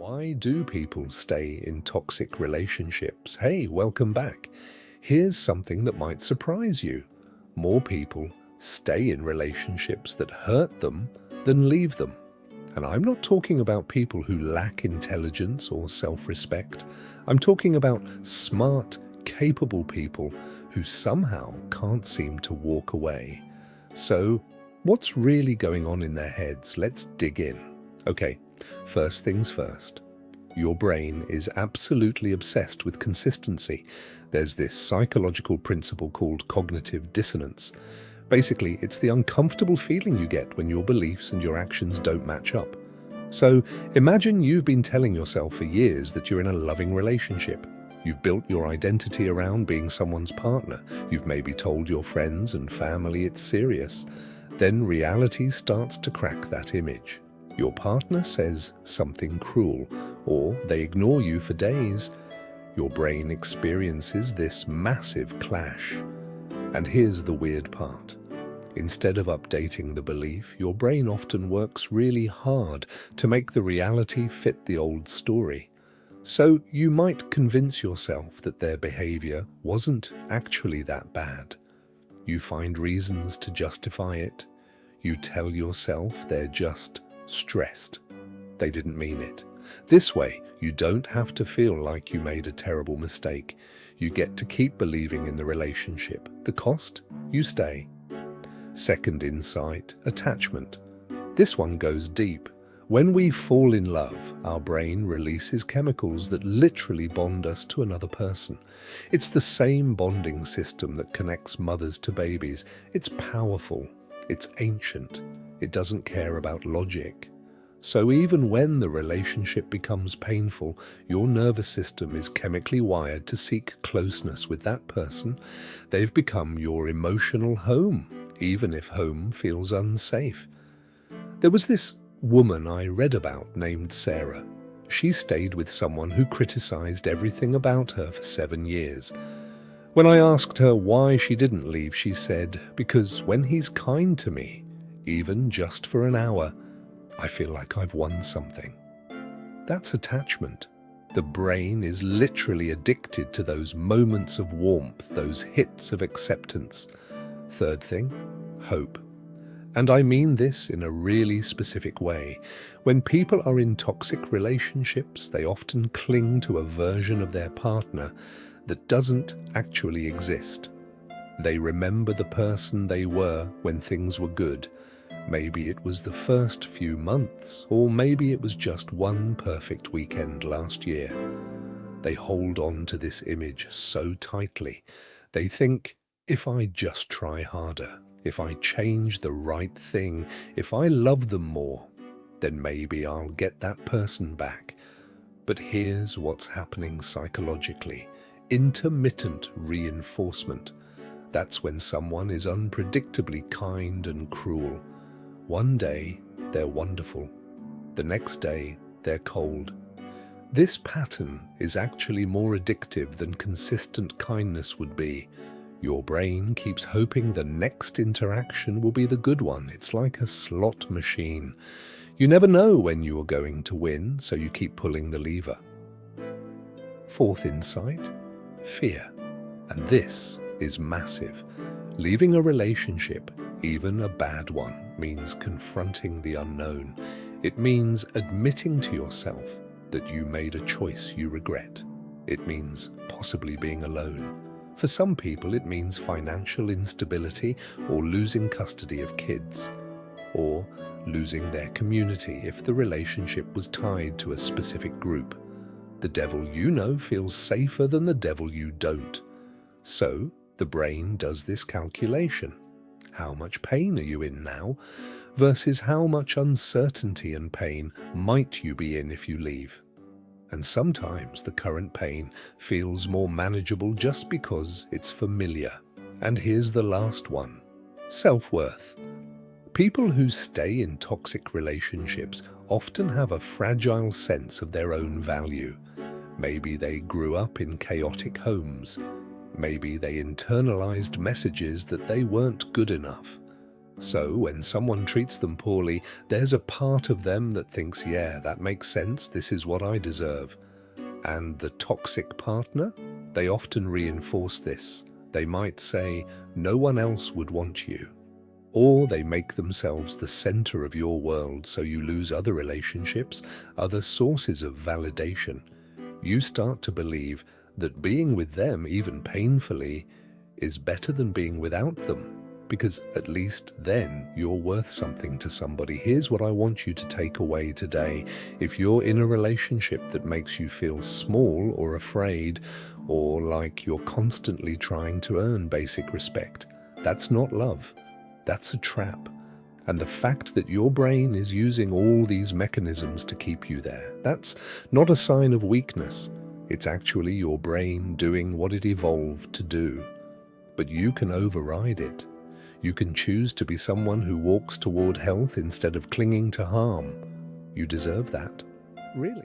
Why do people stay in toxic relationships? Hey, welcome back. Here's something that might surprise you. More people stay in relationships that hurt them than leave them. And I'm not talking about people who lack intelligence or self-respect. I'm talking about smart, capable people who somehow can't seem to walk away. So, what's really going on in their heads? Let's dig in. Okay, first things first. Your brain is absolutely obsessed with consistency. There's this psychological principle called cognitive dissonance. Basically, it's the uncomfortable feeling you get when your beliefs and your actions don't match up. So, imagine you've been telling yourself for years that you're in a loving relationship. You've built your identity around being someone's partner. You've maybe told your friends and family it's serious. Then reality starts to crack that image. Your partner says something cruel, or they ignore you for days. Your brain experiences this massive clash. And here's the weird part. Instead of updating the belief, your brain often works really hard to make the reality fit the old story. So you might convince yourself that their behavior wasn't actually that bad. You find reasons to justify it. You tell yourself they're just stressed. They didn't mean it. This way, you don't have to feel like you made a terrible mistake. You get to keep believing in the relationship. The cost? You stay. Second insight, attachment. This one goes deep. When we fall in love, our brain releases chemicals that literally bond us to another person. It's the same bonding system that connects mothers to babies. It's powerful. It's ancient. It doesn't care about logic. So even when the relationship becomes painful, your nervous system is chemically wired to seek closeness with that person. They've become your emotional home, even if home feels unsafe. There was this woman I read about named Sarah. She stayed with someone who criticized everything about her for 7 years. When I asked her why she didn't leave, she said, "Because when he's kind to me, even just for an hour, I feel like I've won something." That's attachment. The brain is literally addicted to those moments of warmth, those hits of acceptance. Third thing, hope. And I mean this in a really specific way. When people are in toxic relationships, they often cling to a version of their partner that doesn't actually exist. They remember the person they were when things were good. Maybe it was the first few months, or maybe it was just one perfect weekend last year. They hold on to this image so tightly. They think, if I just try harder, if I change the right thing, if I love them more, then maybe I'll get that person back. But here's what's happening psychologically. Intermittent reinforcement. That's when someone is unpredictably kind and cruel. One day, they're wonderful. The next day, they're cold. This pattern is actually more addictive than consistent kindness would be. Your brain keeps hoping the next interaction will be the good one. It's like a slot machine. You never know when you are going to win, so you keep pulling the lever. Fourth insight, fear. And this is massive. Leaving a relationship, even a bad one, means confronting the unknown. It means admitting to yourself that you made a choice you regret. It means possibly being alone. For some people, it means financial instability or losing custody of kids, or losing their community if the relationship was tied to a specific group. The devil you know feels safer than the devil you don't. So, the brain does this calculation. How much pain are you in now versus how much uncertainty and pain might you be in if you leave? And sometimes the current pain feels more manageable just because it's familiar. And here's the last one, self-worth. People who stay in toxic relationships often have a fragile sense of their own value. Maybe they grew up in chaotic homes. Maybe they internalized messages that they weren't good enough. So when someone treats them poorly, there's a part of them that thinks, yeah, that makes sense, this is what I deserve. And the toxic partner, they often reinforce this. They might say, no one else would want you. Or they make themselves the center of your world so you lose other relationships, other sources of validation. You start to believe that being with them, even painfully, is better than being without them, because at least then you're worth something to somebody. Here's what I want you to take away today. If you're in a relationship that makes you feel small or afraid, or like you're constantly trying to earn basic respect, that's not love. That's a trap. And the fact that your brain is using all these mechanisms to keep you there, that's not a sign of weakness. It's actually your brain doing what it evolved to do. But you can override it. You can choose to be someone who walks toward health instead of clinging to harm. You deserve that. Really.